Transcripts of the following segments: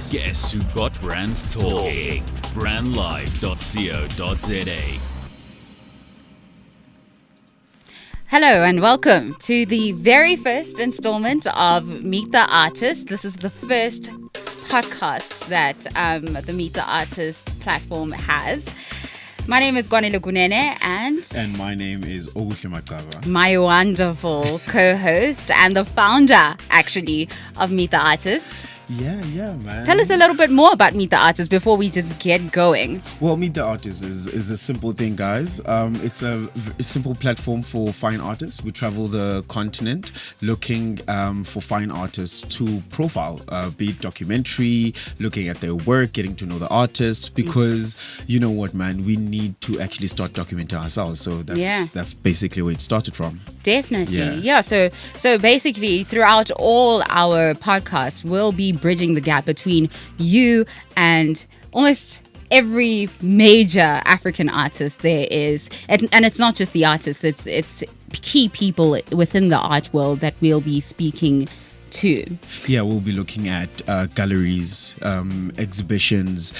Guess who got brands talking? Brandlive.co.za. Hello and welcome to the very first installment of Meet the Artist. This is the first podcast that the Meet the Artist platform has. My name is Gwanele Gunene and my name is Oguhle Makaba. My wonderful co-host and the founder, actually, of Meet the Artist. Yeah, man. Tell us a little bit more about Meet the Artist before we just get going. Well, Meet the Artist is a simple thing, guys. It's a simple platform for fine artists. We travel the continent looking for fine artists to profile, be it documentary, looking at their work, getting to know the artists. Because you know what, man, we need to actually start documenting ourselves. So that's basically where it started from. Definitely, yeah. So basically, throughout all our podcasts, we'll be bridging the gap between you and almost every major African artist there is, and it's not just the artists; it's key people within the art world that we'll be speaking to. Yeah, we'll be looking at galleries, exhibitions,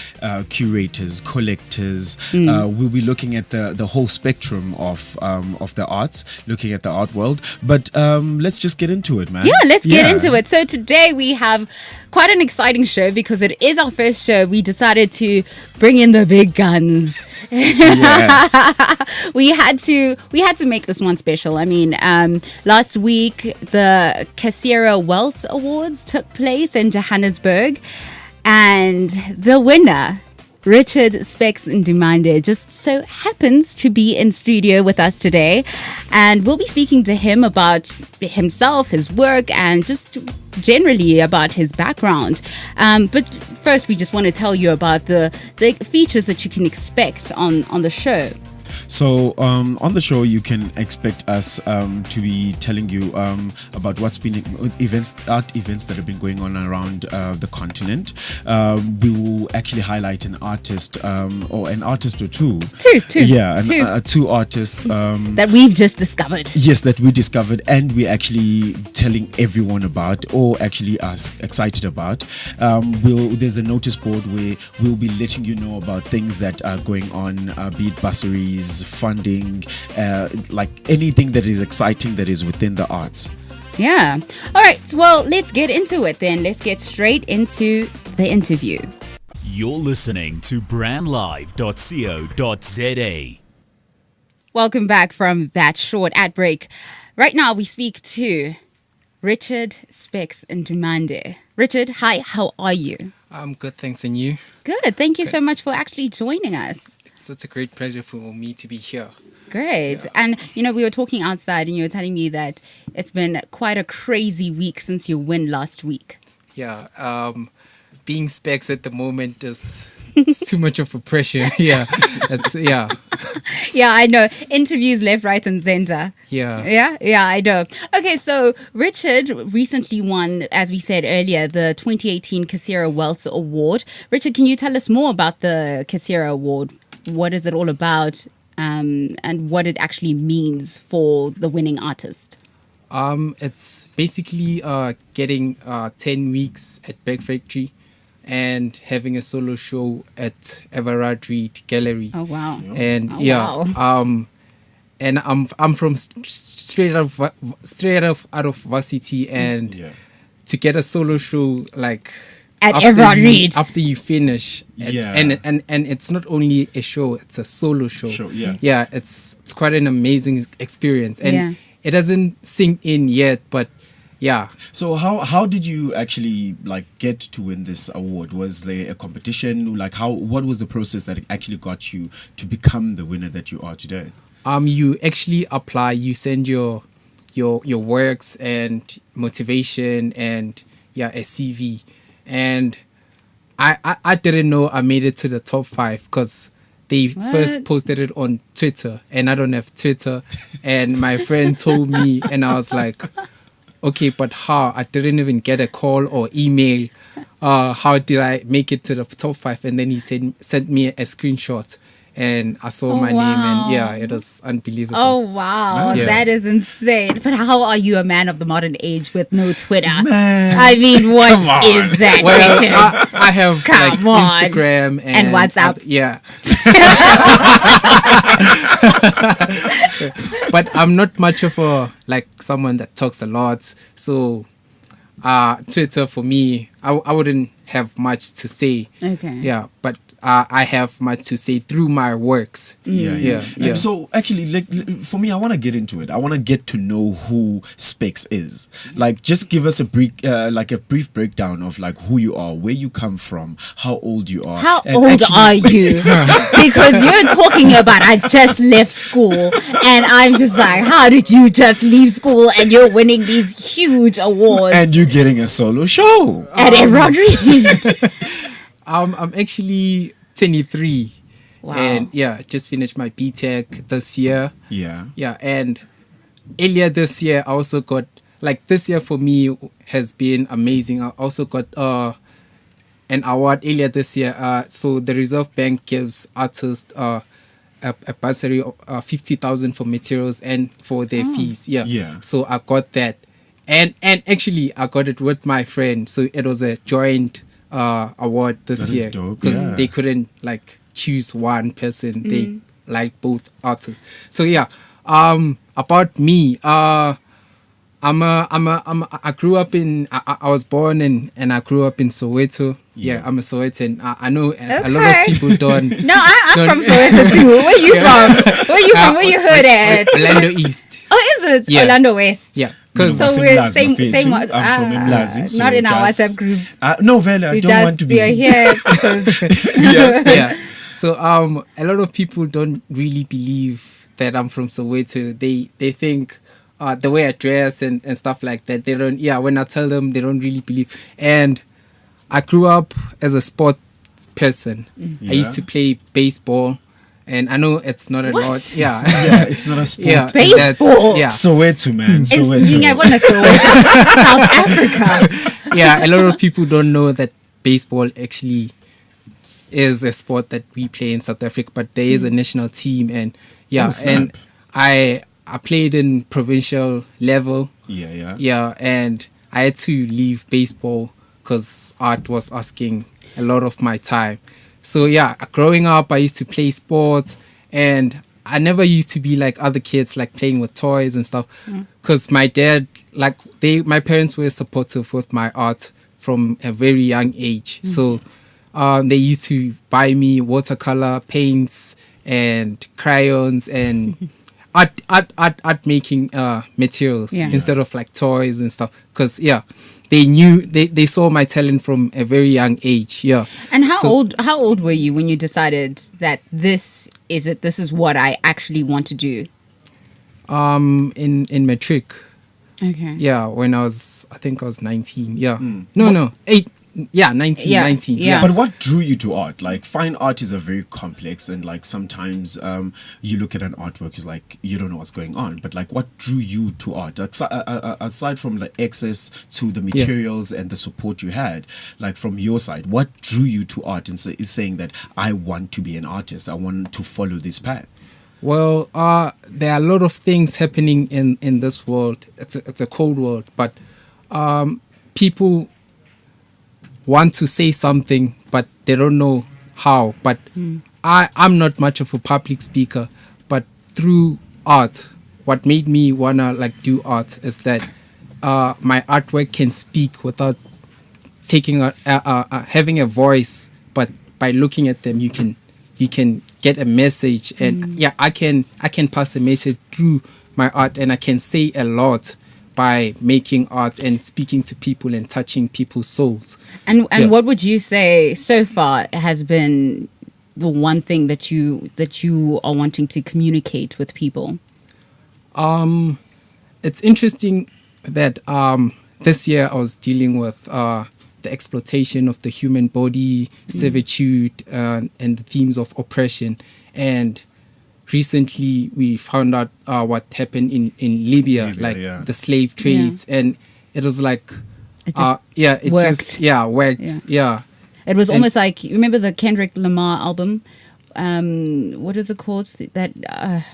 curators, collectors. We'll be looking at the whole spectrum of the arts, looking at the art world. But let's just get into it, man. Yeah, let's get into it. So today we have quite an exciting show because it is our first show. We decided to bring in the big guns. we had to make this one special. I mean, last week the Kasira Wealth Awards took place in Johannesburg, and the winner, Richard Specs Ndimande, just so happens to be in studio with us today, and we'll be speaking to him about himself, his work, and just generally about his background. But first, we just want to tell you about the features that you can expect on the show. So on the show, you can expect us to be telling you about what's been art events that have been going on around the continent. We will actually highlight an artist or an artist or two. Two artists that we've just discovered. Yes, that we discovered, and we're actually telling everyone about, or actually us excited about. There's a notice board where we'll be letting you know about things that are going on, be it bursaries, funding, like anything that is exciting that is within the arts. Yeah. All right. Well, let's get into it then. Let's get straight into the interview. You're listening to brandlive.co.za. Welcome back from that short ad break. Right now we speak to Richard Specs Ndimande. Richard, hi, how are you? I'm good, thanks, and you? Good. Thank you so much for actually joining us. It's such a great pleasure for me to be here. Great. Yeah. And, we were talking outside and you were telling me that it's been quite a crazy week since your win last week. Yeah. Being Specs at the moment is too much of a pressure. Yeah. Yeah, I know. Interviews left, right, and center. Yeah, I know. Okay, so Richard recently won, as we said earlier, the 2018 Kasira Wealth Award. Richard, can you tell us more about the Kasira Award? What is it all about, and what it actually means for the winning artist? It's basically getting 10 weeks at Berg Factory and having a solo show at Everard Reed Gallery. Oh wow! And wow. And I'm from straight out of varsity, and to get a solo show like at Everard Reed after you finish, and it's not only a show; it's a solo show. It's quite an amazing experience, and it doesn't sink in yet, but. Yeah. So how did you actually get to win this award? Was there a competition? What was the process that actually got you to become the winner that you are today? You actually apply. You send your works and motivation and a CV, and I didn't know I made it to the top 5 because they first posted it on Twitter, and I don't have Twitter, and my friend told me, and I was like. Okay, but how? I didn't even get a call or email. How did I make it to the top 5? And then he sent me a screenshot. and I saw Oh, my name, wow. and yeah, it was unbelievable. Oh wow, Yeah. that is insane. But how are you a man of the modern age with no Twitter? Man. I mean, what Come on. is that? Well, Richard? I have Come like on. Instagram And WhatsApp. yeah. But I'm not much of a like someone that talks a lot. So Twitter for me, I wouldn't have much to say. Okay. Yeah, but I have much to say through my works. Yeah. Yeah. So actually, like for me, I want to get into it. I want to get to know who Specs is. Like, just give us a brief breakdown of like who you are, where you come from, how old you are. How and old actually- are you? Because you're talking about I just left school, and I'm just like, how did you just leave school and you're winning these huge awards And you're getting a solo show. at Rodriguez? I'm actually 23. Wow. And yeah, just finished my BTech this year. Yeah. Yeah, and earlier this year, I also got, like, this year for me has been amazing. I also got an award earlier this year. So the Reserve Bank gives artists a bursary of 50,000 for materials and for their fees. Yeah. Yeah. So I got that. And actually, I got it with my friend. So it was a joint award this That is year. dope, Because yeah. they couldn't, like, choose one person. They like both artists. So yeah, about me, I grew up in, I was born in, and I grew up in Soweto. Yeah, I'm a Sowetan. I know a lot of Okay. people don't. No, I'm Don't- from Soweto too. Where you from? Where you from? Where you heard at? Orlando East. Oh, is it Yeah. Orlando West? Yeah, No, because So same we're Mlazi, same- Mfethu. same- I'm from Mlazi, so not in our just- WhatsApp group. No, Vela, I You don't want to be. you're here because yeah. So a lot of people don't really believe that I'm from Soweto. They think the way I dress and stuff like that. They don't. Yeah, when I tell them, they don't really believe. And I grew up as a sport person. I used to play baseball, and I know it's not a What? lot. Yeah. Yeah, it's not a sport. Yeah, Baseball? that's- Yeah. Soweto, man. it's Soweto. I want to South Africa. Yeah, a lot of people don't know that baseball actually is a sport that we play in South Africa, but there is a national team, and yeah, Oh, snap. and I played in provincial level, Yeah. and I had to leave baseball because art was asking a lot of my time. So yeah, growing up, I used to play sports, and I never used to be like other kids, like playing with toys and stuff, because my dad, like my parents were supportive with my art from a very young age. So they used to buy me watercolor paints and crayons and art making materials Yeah. instead of like toys and stuff. Because they knew they saw my talent from a very young age. Yeah. And how So- old were you when you decided that this is it? This is what I actually want to do. In matric. Okay. Yeah, when I think I was 19. Yeah. No, 8. Yeah, 19. Yeah, 19. yeah. But what drew you to art? Like, fine art is a very complex, and like sometimes you look at an artwork, it's like you don't know what's going on. But like, what drew you to art? Aside from the access to the materials and the support you had, like from your side, what drew you to art and is saying that I want to be an artist, I want to follow this path? Well, there are a lot of things happening in this world. It's a cold world, but people want to say something, but they don't know how. But I'm not much of a public speaker, but through art, what made me wanna like do art is that my artwork can speak without taking having a voice, but by looking at them, you can get a message, and I can pass a message through my art, and I can say a lot by making art and speaking to people and touching people's souls. And Yeah. what would you say so far has been the one thing that you are wanting to communicate with people? It's interesting that this year I was dealing with the exploitation of the human body, servitude, and the themes of oppression. And recently we found out what happened in Libya, like the slave trades, and it was like It just it worked. just worked. Yeah. Yeah. It was And- almost like, you remember the Kendrick Lamar album what is it called? That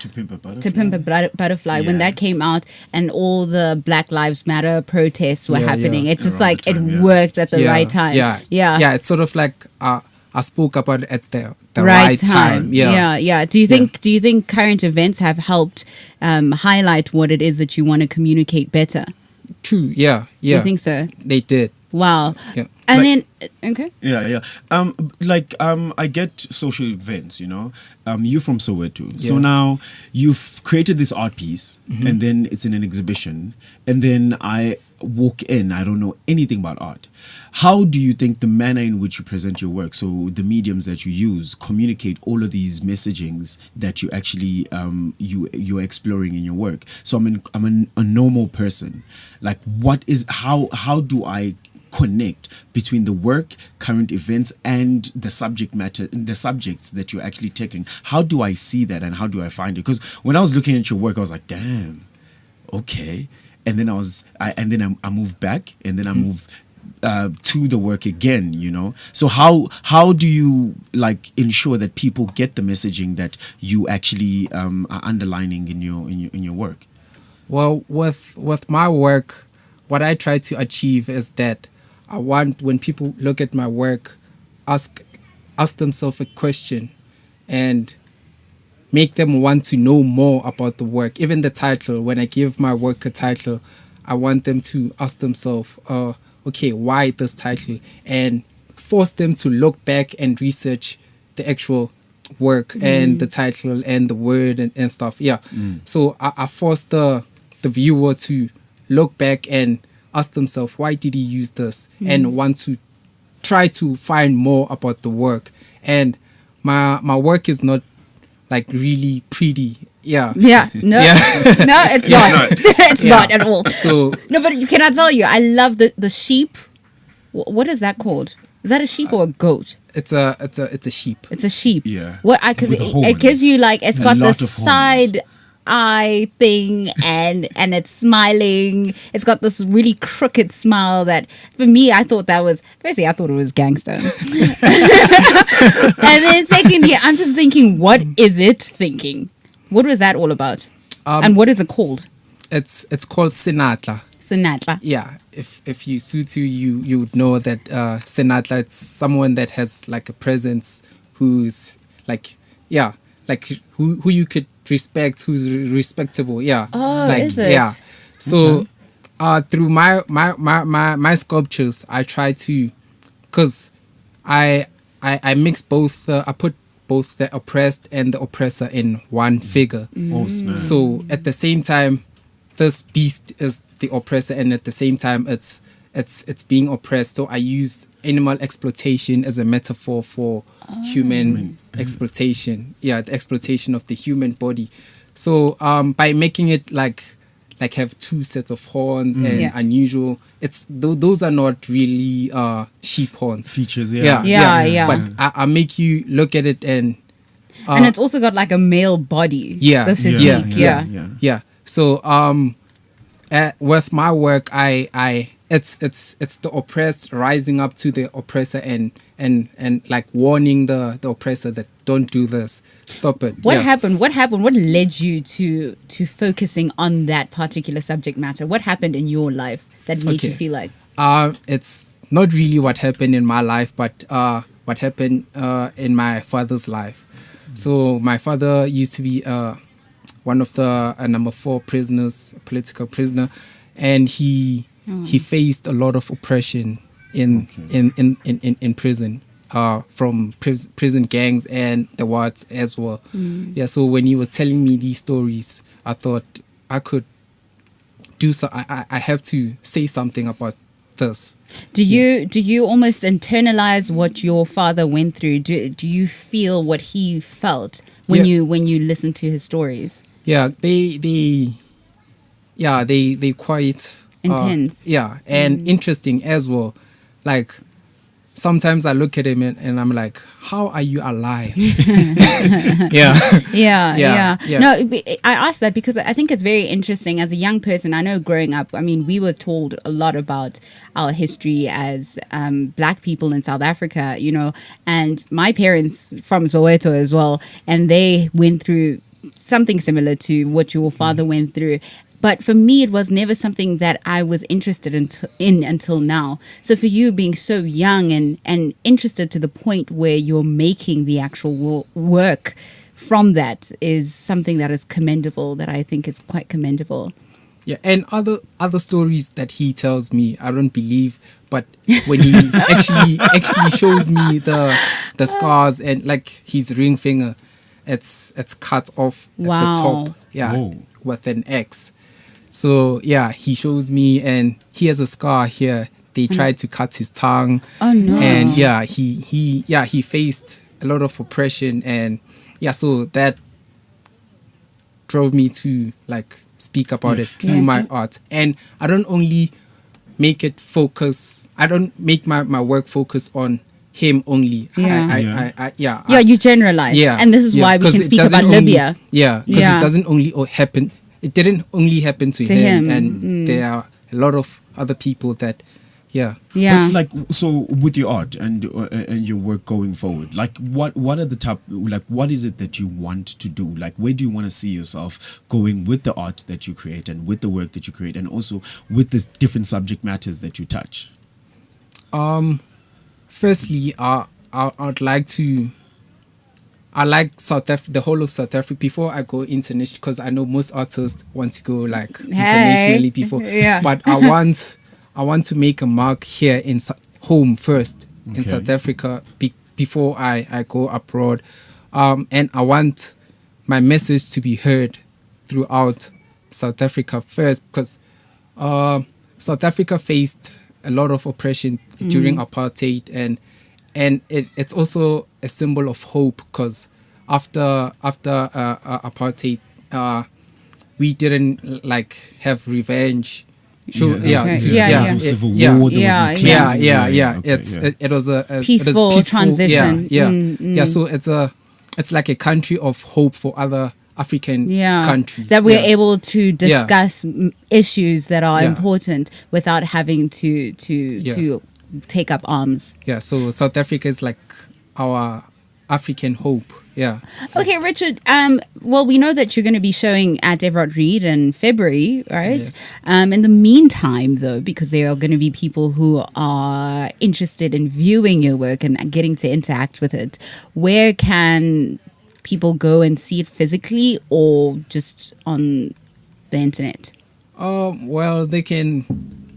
To Pimp a Butterfly. To Pimp a Butterfly, when Yeah. that came out and all the Black Lives Matter protests were Yeah, happening, yeah. it just Around like the time, it yeah. worked at the right time. Yeah. It's sort of like I spoke about it at the right time. Yeah. Do you think current events have helped highlight what it is that you want to communicate better? True. Yeah. You think so? They did. Wow. Yeah. And Like- then okay. Yeah. I get social events, you know. You're from Soweto. So Yeah. now you've created this art piece and then it's in an exhibition. And then I walk in, I don't know anything about art. How do you think the manner in which you present your work, so the mediums that you use, communicate all of these messagings that you actually you're exploring in your work? So I'm a normal person. Like, how do I connect between the work, current events, and the subject matter, the subjects that you're actually taking? How do I see that and how do I find it? Because when I was looking at your work, I was like, damn, okay. And then I moved back, and then I moved to the work again, you know. So how do you like ensure that people get the messaging that you actually are underlining in your work? Well, with my work, what I try to achieve is that I want, when people look at my work, ask themselves a question and make them want to know more about the work. Even the title, when I give my work a title, I want them to ask themselves, okay, why this title? And force them to look back and research the actual work and the title and the word and stuff. Yeah. So I force the viewer to look back and ask themselves, why did he use this? And want to try to find more about the work. And my work is not like really pretty. Yeah. Yeah. No. Yeah. No, it's not. It's Yeah. not at all. So No, but can I tell you, I love the sheep. What is that called? Is that a sheep or a goat? it's a sheep. It's a sheep. Yeah. What? Because With the it gives horns. you like it's A got lot the of horns. side eye thing and it's smiling. It's got this really crooked smile that for me I thought it was gangster. And then secondly, I'm just thinking, what is it thinking? What was that all about? And what is it called? It's called Sinatla. Sinatla. Yeah, if you Sotho, you would know that Sinatla, it's someone that has like a presence, who's like, yeah, like who you could respect, who's respectable. Yeah. Oh, like, is it? Yeah. So through my sculptures, I try to, because I mix both. I put both the oppressed and the oppressor in one figure. Oh, snap. So at the same time, this beast is the oppressor, and at the same time, it's being oppressed. So I use animal exploitation as a metaphor for human exploitation. Yeah, the exploitation of the human body. So by making it like have two sets of horns and Yeah. unusual, it's those are not really sheep horns. Features, Yeah. But I make you look at it and And it's also got like a male body. Yeah. The physique. Yeah. Yeah. Yeah. So with my work, it's the oppressed rising up to the oppressor and like warning the oppressor that don't do this, stop it. What Yeah. happened? What led you to focusing on that particular subject matter? What happened in your life that made you Okay. feel like? It's not really what happened in my life, but what happened in my father's life. So my father used to be one of the number 4 prisoners, political prisoner, and he faced a lot of oppression in prison, from prison gangs and the wards as well. Yeah, so when he was telling me these stories, I thought I could do so. I have to say something about this. Do you almost internalize what your father went through? Do you feel what he felt when Yeah. you listen to his stories? Yeah, they quite Intense. and interesting as well. Like sometimes I look at him and I'm like, how are you alive? Yeah. Yeah. Yeah. No, I asked that because I think it's very interesting. As a young person, I know growing up, I mean, we were told a lot about our history as black people in South Africa, you know, and my parents from Soweto as well, and they went through something similar to what your father went through. But for me, it was never something that I was interested in until now. So for you being so young and interested to the point where you're making the actual work from that is something that is commendable, that I think is quite commendable. Yeah, and other stories that he tells me, I don't believe, but when he actually shows me the scars and like his ring finger, it's cut off at the Wow. top, yeah, Whoa. with an X. So yeah, he shows me, and he has a scar here. They tried to cut his tongue. Oh, no. And yeah, he faced a lot of oppression, and yeah, so that drove me to like speak about it through my art. And I don't only make it focus. I don't make my work focus on him only. Yeah. Yeah, You generalize. yeah, And this is yeah, why we 'cause can it speak doesn't about only- Libya. Yeah, because Yeah. it doesn't only happen. It didn't only happen to him, him, and there are a lot of other people that, yeah. Yeah. But like, so with your art and your work going forward, like what are the top, like what is it that you want to do? Like where do you want to see yourself going with the art that you create and with the work that you create and also with the different subject matters that you touch? Firstly, I'd like to. I like the whole of South Africa before I go international, because I know most artists want to go like internationally before. Yeah. But I want to make a mark here in home first in Okay. South Africa before I go abroad, and I want my message to be heard throughout South Africa first, because South Africa faced a lot of oppression during apartheid, and it's also a symbol of hope, because after apartheid, we didn't like have revenge. Sure, there was no civil Yeah, war. There was no yeah. cleansing. yeah. Okay, It was a Peaceful transition. Yeah. So it's like a country of hope for other African countries. That we're yeah. able to discuss issues that are Yeah. important without having to take up arms. Yeah, so South Africa is like our African hope. Yeah. Okay, Richard. Well, we know that you're going to be showing at Everard Reed in February, right? Yes. In the meantime, though, because there are going to be people who are interested in viewing your work and getting to interact with it, where can people go and see it physically or just on the internet? Well, they can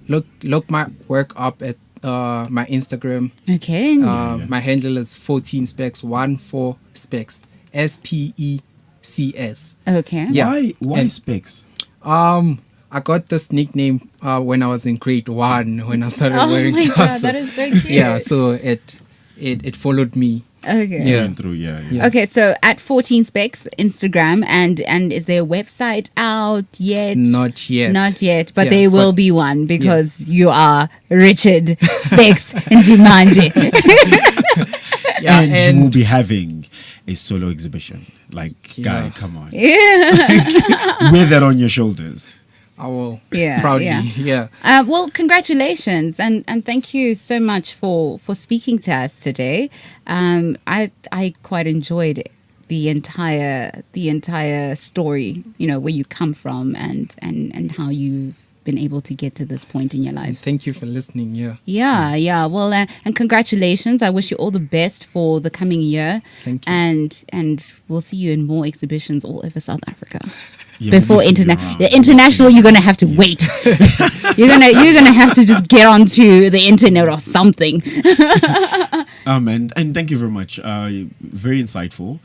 look my work up at my Instagram. Okay. My handle is 14 specs 14 specs SPECS. Okay. Yeah. Why And- specs? I got this nickname when I was in grade 1 when I started Oh wearing my God, glasses. that is so cute. Yeah, so it followed me. Okay. Yeah. Going through, yeah. Yeah. Okay, so at 14 Specs Instagram, and is there a website out yet? Not yet. Not yet, but Yeah, there will but- be one because you are Richard Specs Ndimande. Yeah, And you will be having a solo exhibition. Like, Yeah. guy, come on. Wear that on your shoulders. I will Yeah, proudly. yeah. Yeah. Well, congratulations, and thank you so much for speaking to us today. I quite enjoyed the entire story. You know, where you come from and how you've been able to get to this point in your life. Thank you for listening. Yeah. Yeah. Well, and congratulations. I wish you all the best for the coming year. Thank you. And we'll see you in more exhibitions all over South Africa. Yeah, Before we'll see you around. the international, you're gonna have to wait. you're gonna have to just get onto the internet or something. And thank you very much. Very insightful.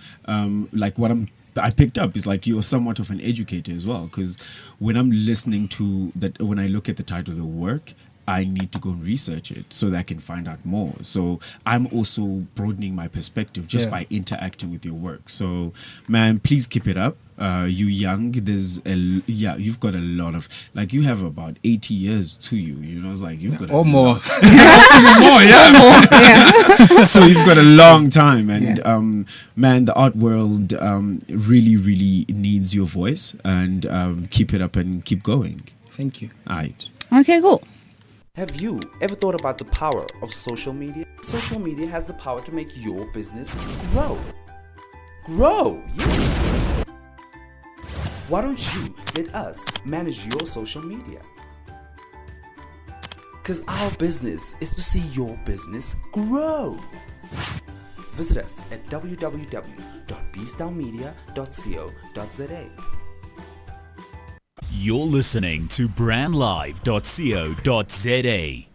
Like what I picked up is like you're somewhat of an educator as well, because when I'm listening to that, when I look at the title of the work, I need to go and research it so that I can find out more. So I'm also broadening my perspective just Yeah. by interacting with your work. So, man, please keep it up. You young. You've got a lot of, like, you have about 80 years to you. You know, it's like you've got Or more. even more. Yeah. Yeah. So you've got a long time, and man, the art world really, really needs your voice, and keep it up and keep going. Thank you. All right. Okay, cool. Have you ever thought about the power of social media? Social media has the power to make your business grow. Grow! Yeah. Why don't you let us manage your social media? Because our business is to see your business grow. Visit us at www.beastdownmedia.co.za. You're listening to brandlive.co.za.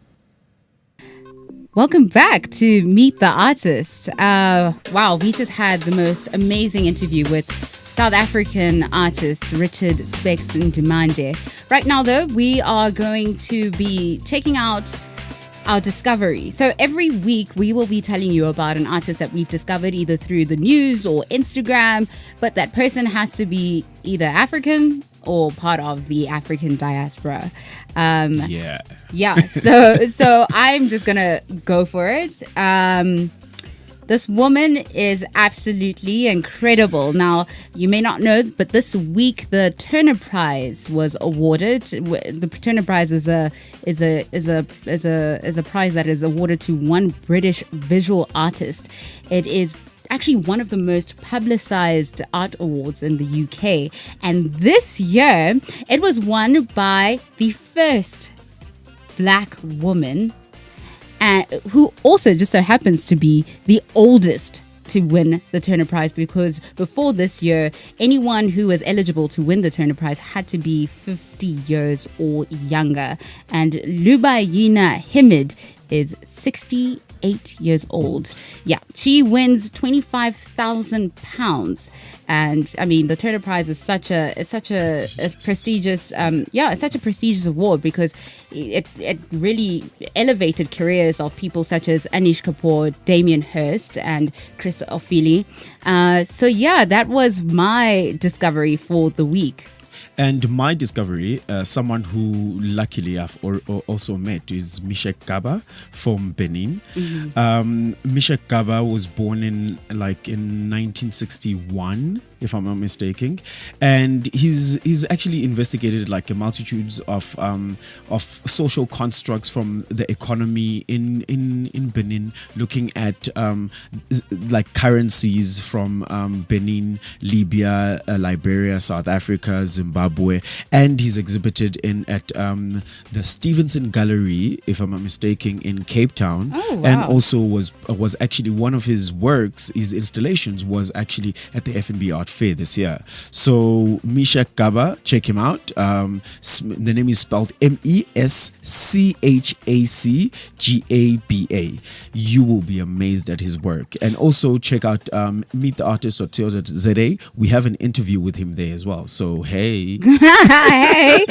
Welcome back to Meet the Artist. Wow, we just had the most amazing interview with South African artist Richard Specs Ndimande. Right now, though, we are going to be checking out our discovery. So every week we will be telling you about an artist that we've discovered either through the news or Instagram, but that person has to be either African or part of the African diaspora. Yeah. So I'm just gonna go for it. This woman is absolutely incredible. Now, you may not know, but this week the Turner Prize was awarded. The Turner Prize is a prize that is awarded to one British visual artist. It is actually one of the most publicized art awards in the UK, and this year it was won by the first black woman, who also just so happens to be the oldest to win the Turner Prize, because before this year, anyone who was eligible to win the Turner Prize had to be 50 years or younger. And Lubayina Himid is 68 years old. Yeah, she wins £25,000, and I mean the Turner Prize is such a prestigious it's such a prestigious award, because it really elevated careers of people such as Anish Kapoor, Damien Hirst, and Chris Ofili. So yeah, that was my discovery for the week. And my discovery, someone who luckily I've also met, is Mishek Kaba from Benin. Mishek Kaba was born in 1961, if I'm not mistaken, and he's actually investigated like a multitudes of social constructs from the economy in Benin, looking at like currencies from Benin, Libya, Liberia, South Africa, Zimbabwe, and he's exhibited at the Stevenson Gallery, if I'm not mistaken, in Cape Town. Oh, wow. And also was actually one of his works, his installations was actually at the F&B Art Fair this year. So Mishek Kaba, check him out. The name is spelled MESCHACGABA. You will be amazed at his work. And also check out meettheartist.co.za. We have an interview with him there as well. So hey. Hey.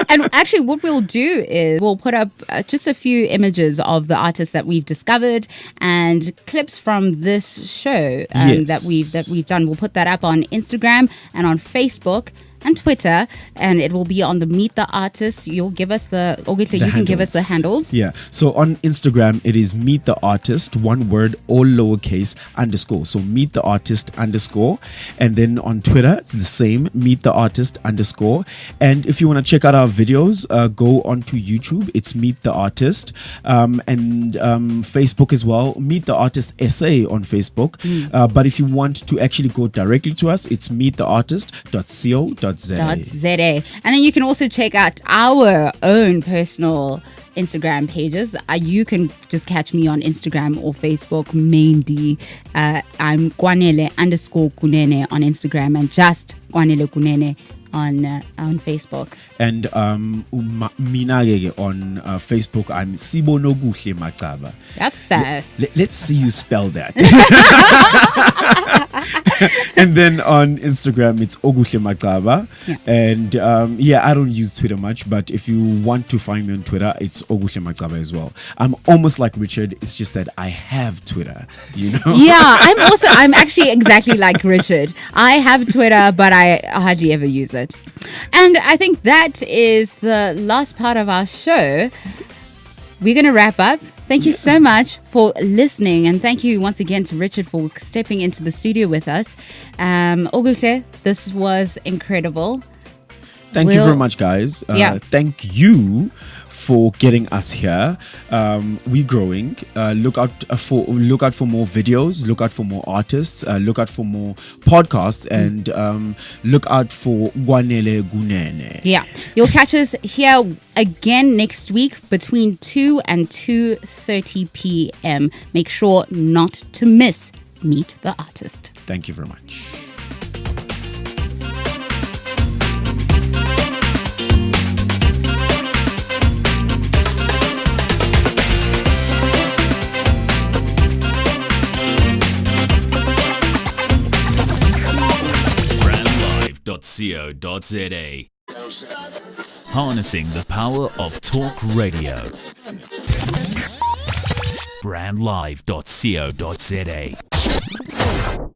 And actually what we'll do is we'll put up just a few images of the artists that we've discovered and clips from this show that we've done. We'll put that up on Instagram and on Facebook and Twitter, and it will be on the Meet the Artist. You'll give us you can give us the handles. Yeah. So on Instagram, it is Meet the Artist, one word, all lowercase, _. So Meet the Artist _. And then on Twitter, it's the same, Meet the Artist _. And if you want to check out our videos, go onto YouTube. It's Meet the Artist. And Facebook as well, Meet the Artist SA on Facebook. But if you want to actually go directly to us, it's meettheartist.co.za. .za. And then you can also check out our own personal Instagram pages. You can just catch me on Instagram or Facebook mainly. I'm Kwanele _Kunene on Instagram, and just Kwanele Kunene on Facebook. And mina on Facebook, I'm Sibonoguhle Macaba. That's Let's see you spell that. And then on Instagram, it's Oguhle Macaba. Yeah. And I don't use Twitter much, but if you want to find me on Twitter, it's Oguhle Macaba as well. I'm almost like Richard. It's just that I have Twitter, you know? Yeah, I'm actually exactly like Richard. I have Twitter, but I hardly ever use it. And I think that is the last part of our show. We're going to wrap up. Thank you so much for listening. And thank you once again to Richard for stepping into the studio with us. Oguhle, this was incredible. Thank you very much, guys. Thank you for getting us here. We're growing. Look out for more videos. Look out for more artists. Look out for more podcasts, and look out for Gwanele Gunene. Yeah, you'll catch us here again next week between 2 and 2:30 p.m. Make sure not to miss Meet the Artist. Thank you very much. brandlive.co.za. Harnessing the power of talk radio. brandlive.co.za.